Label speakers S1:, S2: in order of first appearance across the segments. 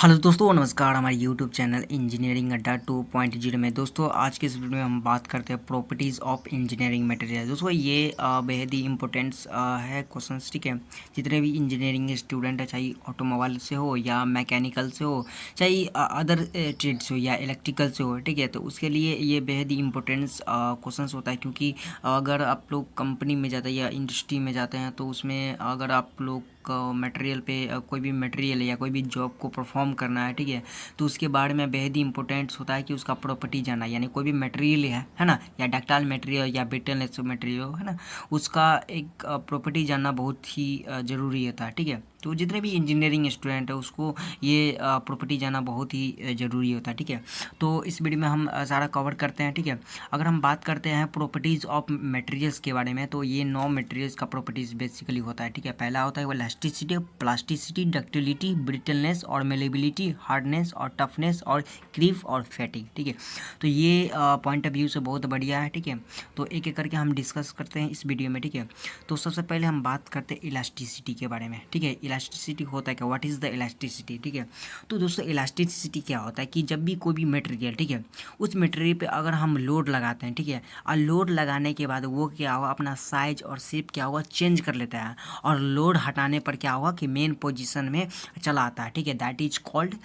S1: Hello दोस्तों, नमस्कार। हमारे यूट्यूब चैनल इंजीनियरिंग अड्डा 2.0 में दोस्तों आज के इस वीडियो में हम बात करते हैं प्रॉपर्टीज़ ऑफ इंजीनियरिंग मटेरियल। दोस्तों ये बेहद ही इंपॉर्टेंट्स है क्वेश्चंस, ठीक है। जितने भी इंजीनियरिंग स्टूडेंट है, चाहे ऑटोमोबाइल से हो या मैकेनिकल से हो, चाहे अदर ट्रेड्स हो या इलेक्ट्रिकल से हो, ठीक है, तो उसके लिए ये बेहद ही इंपॉर्टेंट्स क्वेश्चंस होता है। क्योंकि अगर आप लोग कंपनी में जाते हैं या इंडस्ट्री में जाते हैं तो उसमें अगर आप लोग मटेरियल पे कोई भी मटेरियल या कोई भी जॉब को परफॉर्म करना है, ठीक है, तो उसके बारे में बेहद ही इंपॉर्टेंट्स होता है कि उसका प्रॉपर्टी जानना। यानी कोई भी मटेरियल है ना, या डक्टाइल मटेरियल या ब्रिटलनेस मटेरियल है ना, उसका एक प्रॉपर्टी जानना बहुत ही ज़रूरी होता है, ठीक है। तो जितने भी इंजीनियरिंग स्टूडेंट है उसको ये प्रॉपर्टी जानना बहुत ही ज़रूरी होता है, ठीक है। तो इस वीडियो में हम सारा कवर करते हैं, ठीक है। अगर हम बात करते हैं प्रॉपर्टीज़ ऑफ मटेरियल्स के बारे में, तो ये 9 मटेरियल्स का प्रॉपर्टीज़ बेसिकली होता है, ठीक है। पहला होता है वो इलास्टिसिटी, प्लास्टिसिटी, डक्टिलिटी, ब्रिटलनेस और मेलेबिलिटी, हार्डनेस और टफनेस और क्रीप और फैटिंग, ठीक है। तो ये पॉइंट ऑफ व्यू से बहुत बढ़िया है, ठीक है। तो एक एक करके हम डिस्कस करते हैं इस वीडियो में, ठीक है। तो सबसे पहले हम बात करते हैं इलास्टिसिटी के बारे में, ठीक है। इलास्टिसिटी होता है क्या, व्हाट इज़ द इलास्टिसिटी, ठीक है। तो दोस्तों इलास्टिसिटी क्या होता है कि जब भी कोई भी मटेरियल, ठीक है, उस मटेरियल पे अगर हम लोड लगाते हैं, ठीक है, और लोड लगाने के बाद वो क्या होगा, अपना साइज और शेप क्या होगा, चेंज कर लेता है, और लोड हटाने पर क्या होगा कि मेन पोजीशन में चला आता है, ठीक है। That is called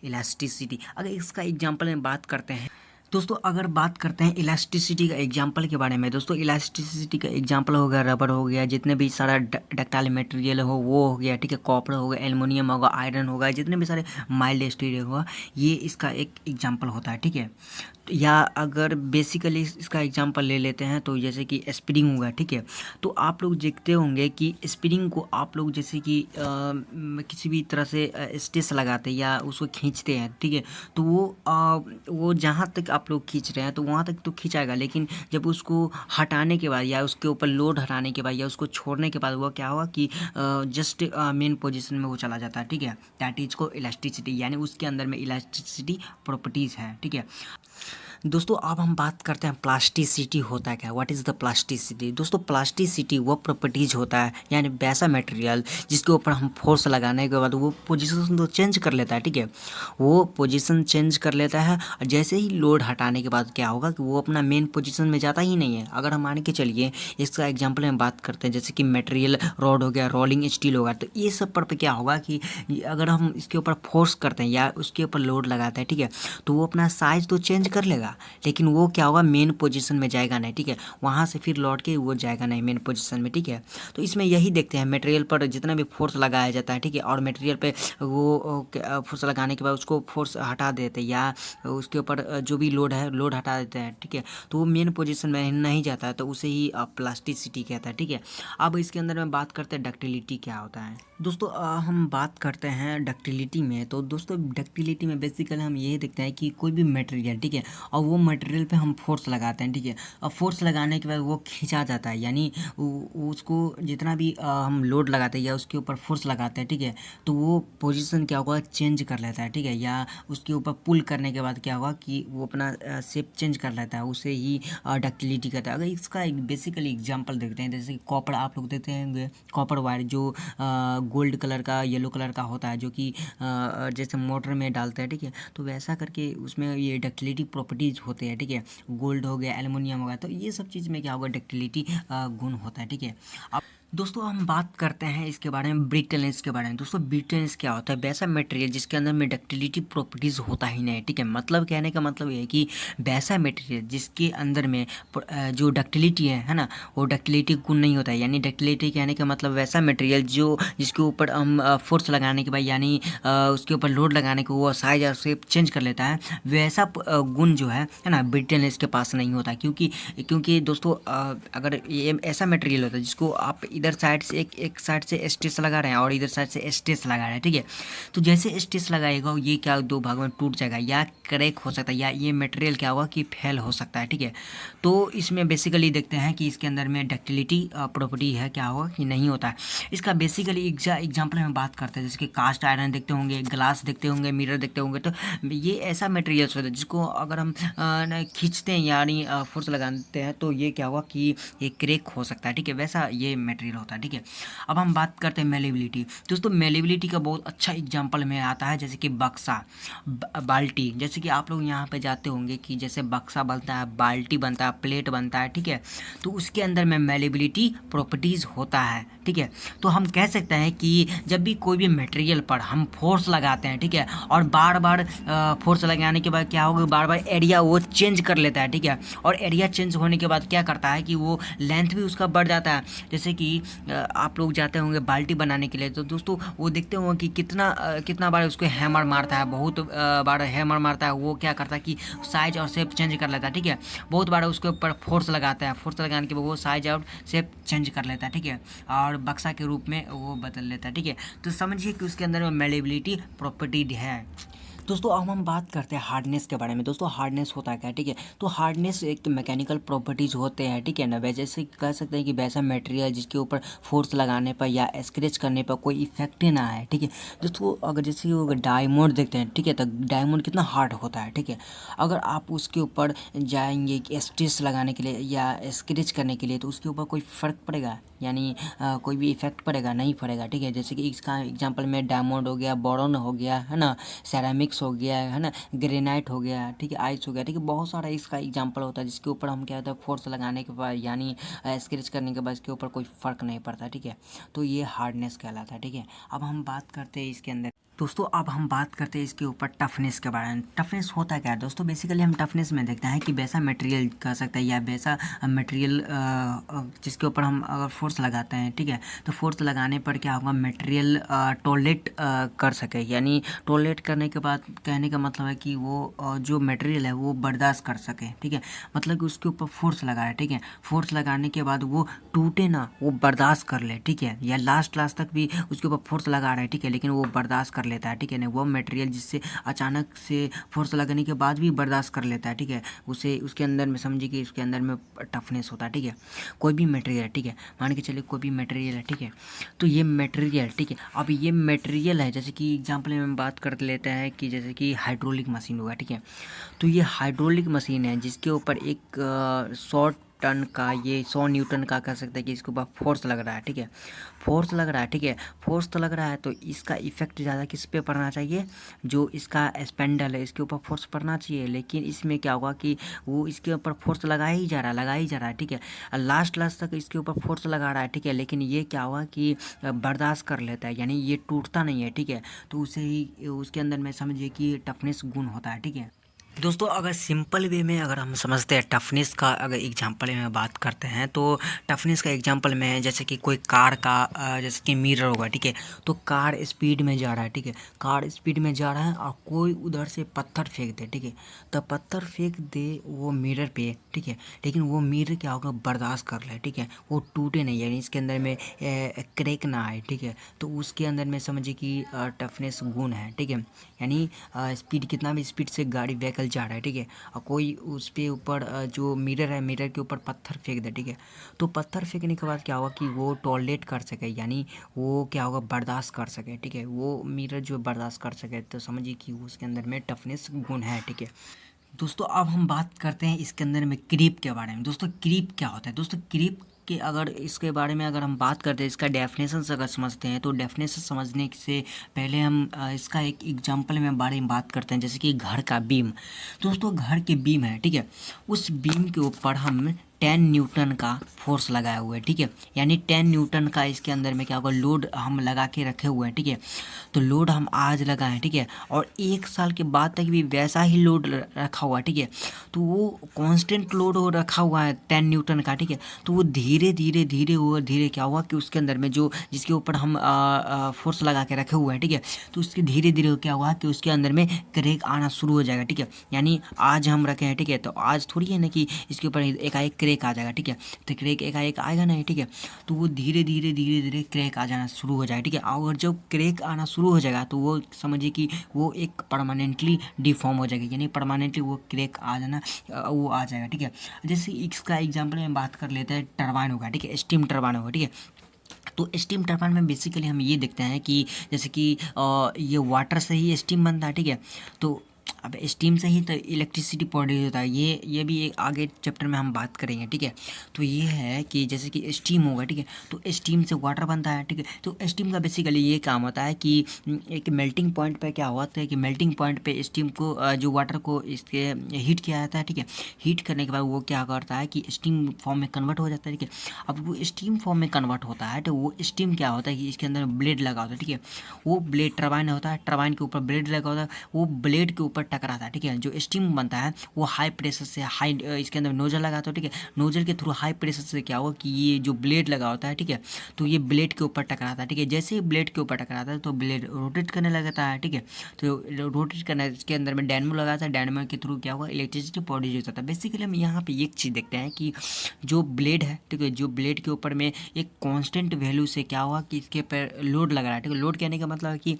S1: elasticity. अगर इसका एग्जांपल में बात करते हैं दोस्तों, अगर बात करते हैं इलास्टिसिटी का एग्जांपल के बारे में, दोस्तों इलास्टिसिटी का एग्जांपल हो गया रबर हो गया, जितने भी सारा डक्टाइल मटेरियल हो वो हो गया, ठीक है। कॉपर हो गया, एल्युमिनियम होगा, आयरन होगा, जितने भी सारे माइल्ड स्टील होगा, ये इसका एक एग्जांपल होता है, ठीक है। या अगर बेसिकली इसका एग्जांपल ले लेते हैं तो जैसे कि स्प्रिंग होगा, ठीक है। तो आप लोग देखते होंगे कि स्प्रिंग को आप लोग जैसे कि किसी भी तरह से स्ट्रेस लगाते हैं या उसको खींचते हैं, ठीक है। तो वो जहाँ तक आप लोग खींच रहे हैं तो वहाँ तक तो खींचाएगा, लेकिन जब उसको हटाने के बाद या उसके ऊपर लोड हटाने के बाद या उसको छोड़ने के बाद वो क्या होगा कि जस्ट मेन पोजीशन में वो चला जाता है, ठीक है। दैट इज को इलास्टिसिटी, यानी उसके अंदर में इलास्टिसिटी प्रॉपर्टीज़ है, ठीक है। दोस्तों अब हम बात करते हैं प्लास्टिसिटी होता है क्या, व्हाट इज़ द प्लास्टिसिटी। दोस्तों प्लास्टिसिटी वो प्रॉपर्टीज होता है, यानी वैसा मटेरियल जिसके ऊपर हम फोर्स लगाने के बाद वो पोजीशन तो चेंज कर लेता है, ठीक है। वो पोजीशन चेंज कर लेता है, और जैसे ही लोड हटाने के बाद क्या होगा कि वो अपना मेन पोजीशन में जाता ही नहीं है। अगर हम मान के चलिए इसका एग्जाम्पल में बात करते हैं, जैसे कि मटेरियल रॉड हो गया, रोलिंग स्टील होगा, तो ये सब पर क्या होगा कि अगर हम इसके ऊपर फोर्स करते हैं या उसके ऊपर लोड लगाते हैं, ठीक है, तो वो अपना साइज तो चेंज कर लेगा, लेकिन वो क्या होगा, मेन पोजीशन में जाएगा नहीं, ठीक है। वहाँ से फिर लौट के वो जाएगा नहीं मेन पोजीशन में, ठीक है। तो इसमें यही देखते हैं, मटेरियल पर जितना भी फोर्स लगाया जाता है, ठीक है, और मटेरियल पे वो फोर्स लगाने के बाद उसको फोर्स हटा देते हैं या उसके ऊपर जो भी लोड है लोड हटा देते हैं, ठीक है, तो वो मेन पोजीशन में नहीं जाता है, तो उसे ही प्लास्टिसिटी कहता है, ठीक है। अब इसके अंदर में बात करते हैं डक्टिलिटी क्या होता है। दोस्तों हम बात करते हैं डक्टिलिटी में, तो दोस्तों डक्टिलिटी में बेसिकली हम यही देखते हैं कि कोई भी मटेरियल, ठीक है, और वो मटेरियल पे हम फोर्स लगाते हैं, ठीक है, और फोर्स लगाने के बाद वो खींचा जाता है, यानी उसको जितना भी हम लोड लगाते हैं या उसके ऊपर फोर्स लगाते हैं, ठीक है, तो वो पोजीशन क्या होगा, चेंज कर लेता है, ठीक है, या उसके ऊपर पुल करने के बाद क्या होगा कि वो अपना शेप चेंज कर लेता है, उसे ही डक्टिलिटी कहता है। अगर इसका एक बेसिकली एग्जांपल देखते हैं, जैसे कि कॉपर आप लोग देखते हैं, कॉपर वायर जो गोल्ड कलर का, येलो कलर का होता है, जो कि जैसे मोटर में डालते हैं, ठीक है, तो वैसा करके उसमें ये डक्टिलिटी प्रॉपर्टीज होते हैं, ठीक है। गोल्ड हो गया, एल्युमिनियम हो गया, तो ये सब चीज़ में क्या होगा, डक्टिलिटी गुण होता है, ठीक है। अब दोस्तों हम बात करते हैं इसके बारे में, ब्रिटलनेस के बारे में। दोस्तों ब्रिटलनेस क्या होता है, वैसा मटेरियल जिसके अंदर में डक्टिलिटी प्रॉपर्टीज़ होता ही नहीं, ठीक है। मतलब कहने का मतलब ये है कि वैसा मटेरियल जिसके अंदर में जो डक्टिलिटी है ना, वो डक्टिलिटी गुण नहीं होता है। यानी डक्टिलिटी कहने का मतलब वैसा मटेरियल जो जिसके ऊपर हम फोर्स लगाने के बाद, यानी उसके ऊपर लोड लगाने के वो साइज और शेप चेंज कर लेता है, वैसा गुण जो है ना, ब्रिटलनेस के पास नहीं होता। क्योंकि दोस्तों अगर ये ऐसा मटेरियल होता है जिसको आप इधर साइड से एक साइड से स्ट्रेस लगा रहे हैं और इधर साइड से स्ट्रेस लगा रहे हैं, ठीक है, तो जैसे स्ट्रेस लगाएगा ये क्या दो भागों में टूट जाएगा या क्रैक हो सकता है, या ये मटेरियल क्या होगा कि फेल हो सकता है, ठीक है। तो इसमें बेसिकली देखते हैं कि इसके अंदर में डक्टिलिटी प्रॉपर्टी है क्या होगा कि नहीं होता है। इसका बेसिकली एग्जाम्पल में बात करते हैं, जैसे कि कास्ट आयरन देखते होंगे, ग्लास देखते होंगे, मिरर देखते होंगे, तो ये ऐसा मटेरियल्स होता है जिसको अगर हम खींचते हैं यानी फोर्स लगाते हैं तो ये क्या होगा कि ये क्रैक हो सकता है, ठीक है। वैसा ये मटेरियल मटेरियल होता है, ठीक है। अब हम बात करते हैं मेलेबिलिटी। दोस्तों मेलेबिलिटी का बहुत अच्छा एग्जांपल में आता है, जैसे कि बक्सा, बाल्टी। जैसे कि आप लोग यहाँ पे जाते होंगे कि जैसे बक्सा बनता है, बाल्टी बनता है, प्लेट बनता है, ठीक है। तो उसके अंदर में मेलेबिलिटी प्रॉपर्टीज़ होता है, ठीक है। तो हम कह सकते हैं कि जब भी कोई भी मटेरियल पर हम फोर्स लगाते हैं, ठीक है, और बार बार फोर्स लगाने के बाद क्या होगा, बार बार एरिया वो चेंज कर लेता है, ठीक है। और एरिया चेंज होने के बाद क्या करता है कि वो लेंथ भी उसका बढ़ जाता है। जैसे कि आप लोग जाते होंगे बाल्टी बनाने के लिए, तो दोस्तों वो देखते होंगे कि कितना बार उसको हैमर मारता है, बहुत बार हैमर मारता है। वो क्या करता है कि साइज और शेप चेंज कर लेता है, ठीक है। बहुत बार उसके ऊपर फोर्स लगाता है, फोर्स लगाने के बाद वो साइज और शेप चेंज कर लेता है, ठीक है, और बक्सा के रूप में वो बदल लेता है, ठीक है। तो समझिए कि उसके अंदर में मेलेबिलिटी प्रॉपर्टी है। दोस्तों अब हम बात करते हैं हार्डनेस के बारे में। दोस्तों हार्डनेस होता है क्या, ठीक है। तो हार्डनेस एक मैकेनिकल प्रॉपर्टीज़ होते हैं, ठीक है ना। वैसे से कह सकते हैं कि वैसा मटेरियल जिसके ऊपर फोर्स लगाने पर या स्क्रैच करने पर कोई इफेक्ट ही ना आए, ठीक है। दोस्तों अगर जैसे वो डायमंड देखते हैं, ठीक है, तो डायमंड कितना हार्ड होता है, ठीक है। अगर आप उसके ऊपर जाएंगे स्ट्रेस लगाने के लिए या स्क्रैच करने के लिए, तो उसके ऊपर कोई फ़र्क पड़ेगा, यानी कोई भी इफेक्ट पड़ेगा नहीं पड़ेगा, ठीक है। जैसे कि इसका एग्जांपल में डायमंड हो गया, बोरॉन हो गया, है ना, सेरामिक्स हो गया, है ना, ग्रेनाइट हो गया, ठीक है, आइस हो गया, ठीक है। बहुत सारा इसका एग्जांपल होता है जिसके ऊपर हम क्या होता है फोर्स लगाने के बाद यानी स्क्रैच करने के बाद इसके ऊपर कोई फ़र्क नहीं पड़ता, ठीक है। तो ये हार्डनेस कहलाता है, ठीक है। अब हम बात करते हैं इसके अंदर। दोस्तों अब हम बात करते हैं इसके ऊपर टफनेस के बारे में। टफनेस होता क्या है दोस्तों, बेसिकली हम टफनेस में देखते हैं कि वैसा मटेरियल कह सकते हैं या वैसा मटेरियल जिसके ऊपर हम अगर फोर्स लगाते हैं, ठीक है, तो फोर्स लगाने पर क्या होगा, मटेरियल टॉलरेट कर सके। यानी टॉलरेट करने के बाद कहने का मतलब है कि वो जो मटेरियल है वो बर्दाश्त कर सके, ठीक है। मतलब कि उसके ऊपर फोर्स लगाए, ठीक है, फोर्स लगाने के बाद वो टूटे ना, वो बर्दाश्त कर ले, ठीक है, या लास्ट तक भी उसके ऊपर फोर्स लगा रहे हैं, ठीक है, लेकिन वो बर्दाश्त कर लेता है, ठीक है ना। वो मटेरियल जिससे अचानक से फोर्स लगाने के बाद भी बर्दाश्त कर लेता है, ठीक है, उसे उसके अंदर में समझिए कि उसके अंदर में टफनेस होता है, ठीक है। कोई भी मटेरियल है, ठीक है, मान के चलिए कोई भी मटेरियल है, ठीक है। तो ये मटेरियल, ठीक है, अब ये मटेरियल है, जैसे कि एग्जांपल में हम बात कर लेते हैं कि जैसे कि हाइड्रोलिक मशीन होगा, ठीक है। तो ये हाइड्रोलिक मशीन है जिसके ऊपर एक 100 टन का, ये 100 न्यूटन का कह सकते हैं कि इसके ऊपर फोर्स लग रहा है, ठीक है, फोर्स लग रहा है, ठीक है। फोर्स तो लग रहा है, तो इसका इफेक्ट ज़्यादा किस पे पड़ना चाहिए, जो इसका स्पेंडल है इसके ऊपर फोर्स पड़ना चाहिए। लेकिन इसमें क्या होगा कि वो इसके ऊपर फोर्स लगाया ही जा रहा है, ठीक है, लास्ट तक इसके ऊपर फोर्स लगा रहा है, ठीक है। लेकिन ये क्या हुआ कि बर्दाश्त कर लेता है, यानी ये टूटता नहीं है, ठीक है। तो उसे ही उसके अंदर में समझिए कि टफनेस गुण होता है, ठीक है। दोस्तों अगर सिंपल वे में अगर हम समझते हैं टफनेस का, अगर एग्जांपल में बात करते हैं तो टफनेस का एग्जांपल में जैसे कि कोई कार का जैसे कि मिरर होगा, ठीक है। तो कार स्पीड में जा रहा है, ठीक है, कार स्पीड में जा रहा है और कोई उधर से पत्थर फेंक दे, ठीक है, तो पत्थर फेंक दे वो मिरर पे, ठीक है, लेकिन वो मिरर क्या होगा, बर्दाश्त कर ले, ठीक है, वो टूटे नहीं, यानी इसके अंदर में क्रैक ना आए, ठीक है। तो उसके अंदर में समझिए कि टफनेस गुण है, ठीक है। यानी स्पीड कितना भी स्पीड से गाड़ी व्हीकल जा रहा है, ठीक है, और कोई उस पे ऊपर जो मिरर है, मिरर के ऊपर पत्थर फेंक दे, ठीक है, तो पत्थर फेंकने के बाद क्या होगा कि वो टॉलरेट कर सके, यानी वो क्या होगा, बर्दाश्त कर सके, ठीक है, वो मिरर जो बर्दाश्त कर सके, तो समझिए कि उसके अंदर में टफनेस गुण है, ठीक है। दोस्तों अब हम बात करते हैं इसके अंदर में क्रीप के बारे में। दोस्तों क्रीप क्या होता है, दोस्तों क्रीप कि अगर इसके बारे में अगर हम बात करते हैं, इसका डेफिनेशन अगर समझते हैं, तो डेफिनेशन समझने से पहले हम इसका एक एग्जांपल में बारे में बात करते हैं, जैसे कि घर का बीम। दोस्तों घर के बीम है, ठीक है, उस बीम के ऊपर हम 10 न्यूटन का फोर्स लगाया हुआ है, ठीक है, यानी 10 न्यूटन का इसके अंदर में क्या होगा, लोड हम लगा के रखे हुए हैं, ठीक है। तो लोड हम आज लगाएं, ठीक है, और 1 साल के बाद तक भी वैसा ही लोड रखा हुआ है, ठीक है। तो वो कांस्टेंट लोड हो रखा हुआ है 10 न्यूटन का, ठीक है। तो वो धीरे धीरे क्या हुआ कि उसके अंदर में जो जिसके ऊपर हम फोर्स लगा के रखे हुए हैं, ठीक है, तो उसके धीरे धीरे क्या हुआ कि उसके अंदर में क्रैक आना शुरू हो जाएगा, ठीक है। यानी आज हम रखे हैं, ठीक है, तो आज थोड़ी है ना कि इसके ऊपर एकाएक क्रैक आ जाएगा, ठीक है, तो क्रैक एकाएक आएगा नहीं, ठीक है। तो वो धीरे धीरे क्रैक आ जाना शुरू हो जाएगा, ठीक है। और जब क्रैक आना शुरू हो जाएगा तो वो समझिए कि वो एक परमानेंटली डिफॉर्म हो जाएगा, यानी परमानेंटली वो क्रैक आ जाना वो आ जाएगा, ठीक है। जैसे इसका एग्जाम्पल में बात कर लेते हैं, टरबाइन होगा, ठीक है, स्टीम टरबाइन होगा, ठीक है। तो स्टीम टरबाइन में बेसिकली हम ये देखते हैं कि जैसे कि ये वाटर से ही स्टीम बनता है, ठीक है। तो अब स्टीम से ही तो इलेक्ट्रिसिटी प्रोड्यूस होता है। ये भी एक आगे चैप्टर में हम बात करेंगे, ठीक है। तो ये है कि जैसे कि स्टीम होगा, ठीक है, तो स्टीम से वाटर बनता है, ठीक है। तो स्टीम का बेसिकली ये काम होता है कि एक मेल्टिंग पॉइंट पे क्या होता है कि मेल्टिंग पॉइंट पे स्टीम को जो वाटर को इसके हीट किया जाता है, ठीक है। हीट करने के बाद वो क्या करता है कि स्टीम फॉर्म में कन्वर्ट हो जाता है, ठीक है। अब वो स्टीम फॉर्म में कन्वर्ट होता है तो वो स्टीम क्या होता है कि इसके अंदर ब्लेड लगा होता है, ठीक है। वो ब्लेड टरबाइन होता है, टरबाइन के ऊपर ब्लेड लगा होता है, वो ब्लेड के ऊपर टकराता है, ठीक है। जो स्टीम बनता है वो हाई प्रेशर से हाई इसके अंदर नोजल लगाता है, ठीक है। नोजल के थ्रू हाई प्रेशर से क्या होगा कि ये जो ब्लेड लगा होता है, ठीक है, तो ये ब्लेड के ऊपर टकराता है, ठीक है। जैसे ही ब्लेड के ऊपर टकराता है तो ब्लेड रोटेट करने लगता है, ठीक है। तो रोटेट करना इसके अंदर में डायनेमो लगाता है, डायनेमो के थ्रू क्या होगा इलेक्ट्रिसिटी प्रोड्यूस होता है। बेसिकली हम यहाँ पे एक चीज़ देखते हैं कि जो ब्लेड है, ठीक है, जो ब्लेड के ऊपर में एक कांस्टेंट वैल्यू से क्या हुआ कि इसके ऊपर लोड लग रहा है, ठीक है। लोड कहने का मतलब है कि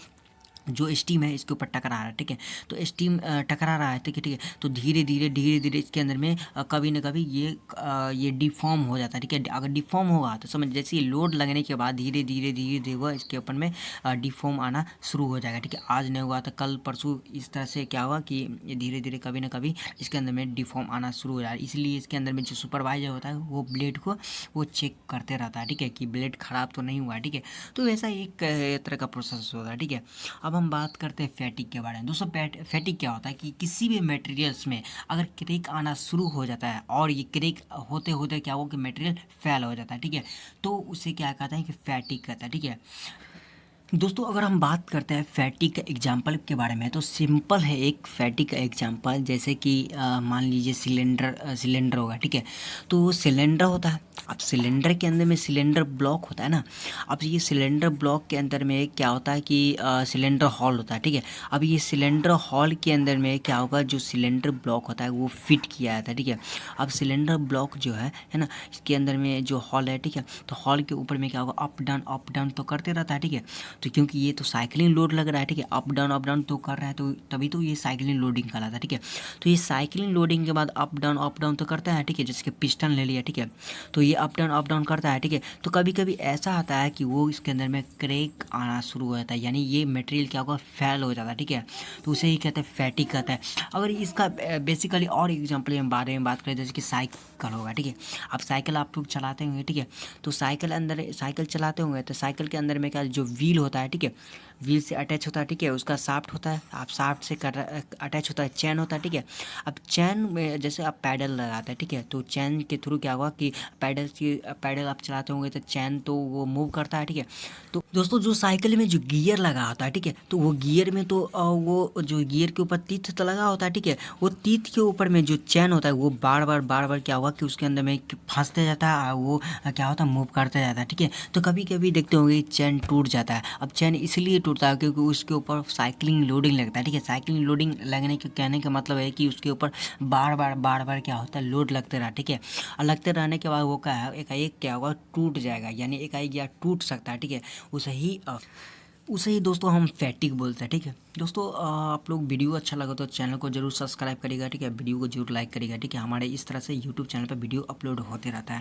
S1: जो स्टीम है इसके ऊपर टकरा रहा है, ठीक है। तो स्टीम टकरा रहा है, ठीक है, ठीक है। तो धीरे धीरे इसके अंदर में कभी ना कभी ये डिफॉर्म हो जाता है, ठीक है। अगर डिफॉर्म होगा तो समझ जैसे ये लोड लगने के बाद धीरे धीरे वो इसके ऊपर में डिफॉर्म आना शुरू हो जाएगा, ठीक है। आज नहीं हुआ तो कल परसों इस तरह से क्या हुआ कि ये धीरे कभी ना कभी इसके अंदर में डिफॉर्म आना शुरू हो जाएगा। इसलिए इसके अंदर में जो सुपरवाइजर होता है वो ब्लेड को वो चेक करते रहता है, ठीक है, कि ब्लेड ख़राब तो नहीं हुआ है, ठीक है। तो ऐसा एक तरह का प्रोसेस होता है, ठीक है। अब हम बात करते हैं फैटिक के बारे में। दोस्तों फैटिक क्या होता है कि किसी भी मटेरियल्स में अगर क्रेक आना शुरू हो जाता है और ये क्रेक होते होते क्या हो कि मटेरियल फेल हो जाता है, ठीक है, तो उसे क्या कहते हैं कि फैटिक कहता है, ठीक है। दोस्तों अगर हम बात करते हैं फैटिक का एग्जाम्पल के बारे में तो सिंपल है एक फैटिक का एग्जाम्पल, जैसे कि मान लीजिए सिलेंडर होगा, ठीक है। तो सिलेंडर होता है, अब सिलेंडर के अंदर में सिलेंडर ब्लॉक होता है ना। अब ये सिलेंडर ब्लॉक के अंदर में क्या होता है कि सिलेंडर हॉल होता है, ठीक है। अब ये सिलेंडर हॉल के अंदर में क्या होगा, जो सिलेंडर ब्लॉक होता है वो फिट किया जाता है, ठीक है। अब सिलेंडर ब्लॉक जो है ना, इसके अंदर में जो हॉल है, ठीक है, तो हॉल के ऊपर में क्या होगा अप डाउन तो करते रहता है, ठीक है। तो क्योंकि ये तो साइक्लिंग लोड लग रहा है, ठीक है, अप डाउन तो कर रहा है, तो तभी तो ये साइक्लिंग लोडिंग कहलाता है, ठीक है। तो ये साइक्लिंग लोडिंग के बाद अप डाउन तो करता है, ठीक है। जैसे कि पिस्टन ले लिया, ठीक है, तो ये अप डाउन करता है, ठीक है। तो कभी कभी ऐसा आता है कि वो इसके अंदर में क्रेक आना शुरू हो जाता है, यानी ये मटेरियल क्या होगा फेल हो जाता है, ठीक है। तो उसे ही कहते हैं फैटिक कहता है। अगर इसका बेसिकली और एग्जाम्पल के बारे में बात करें जैसे कि साइकिल होगा, ठीक है। अब साइकिल आप लोग चलाते होंगे, ठीक है, तो साइकिल चलाते होंगे तो साइकिल के अंदर में क्या जो व्हील होता है, ठीक है, व्हील से अटैच होता है, ठीक है, उसका शाफ्ट होता है, आप शाफ्ट से अटैच होता है चैन होता है, ठीक है। अब चैन में जैसे आप पैडल लगाते हैं, ठीक है, तो चैन के थ्रू क्या होगा कि पैडल आप चलाते होंगे तो चैन तो वो मूव करता है, ठीक है। तो दोस्तों जो साइकिल में जो गियर लगा होता है, ठीक है, तो वो गियर में तो वो जो गियर के ऊपर तीथ तो लगा होता है, ठीक है, वो तीथ के ऊपर में जो चैन होता है वो बार बार क्या हुआ कि उसके अंदर में फंसते जाता है, वो क्या होता है मूव करते जाता है, ठीक है। तो कभी कभी देखते होंगे चैन टूट जाता है। अब चैन इसलिए टूटता है क्योंकि उसके ऊपर साइक्लिंग लोडिंग लगता है, ठीक है। साइक्लिंग लोडिंग लगने के कहने का मतलब है कि उसके ऊपर बार बार क्या होता है लोड लगते रहा, ठीक है। और लगते रहने के बाद वो क्या है एकाएक क्या होगा टूट जाएगा, यानी एकाएक या टूट सकता है, ठीक है। उसे ही दोस्तों हम फैटिक बोलते हैं, ठीक है। दोस्तों आप लोग वीडियो अच्छा लगा तो चैनल को जरूर सब्सक्राइब करिएगा, ठीक है, वीडियो को जरूर लाइक करिएगा, ठीक है। हमारे इस तरह से यूट्यूब चैनल पर वीडियो अपलोड होते रहता है।